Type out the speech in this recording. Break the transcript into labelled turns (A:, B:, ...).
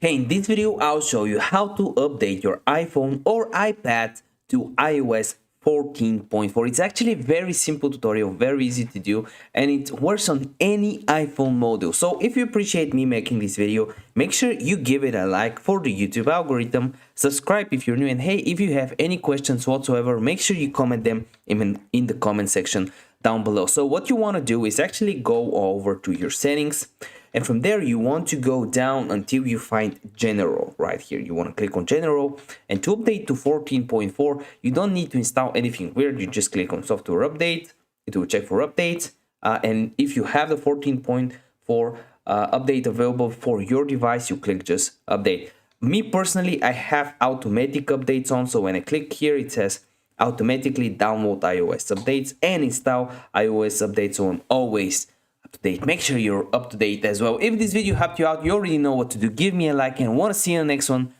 A: Hey, in this video, I'll show you how to update your iPhone or iPad to iOS 14.4. It's actually a very simple tutorial, very easy to do, and it works on any iPhone model. So if you appreciate me making this video, make sure you give it a like for the YouTube algorithm, subscribe if you're new, and hey, if you have any questions whatsoever, make sure you comment them in the comment section down below. So what you want to do is actually go over to your settings, and from there you want to go down until you find general. Right here you want to click on general, and to update to 14.4 you don't need to install anything weird. You just click on software update, it will check for updates, and if you have the 14.4 update available for your device, you click just update. Me personally, I have automatic updates on, so when I click here it says automatically download iOS updates and install iOS updates, so I'm always up to date. Make sure you're up to date as well. If this video helped you out, you already know what to do. Give me a like, and want to see you in the next one.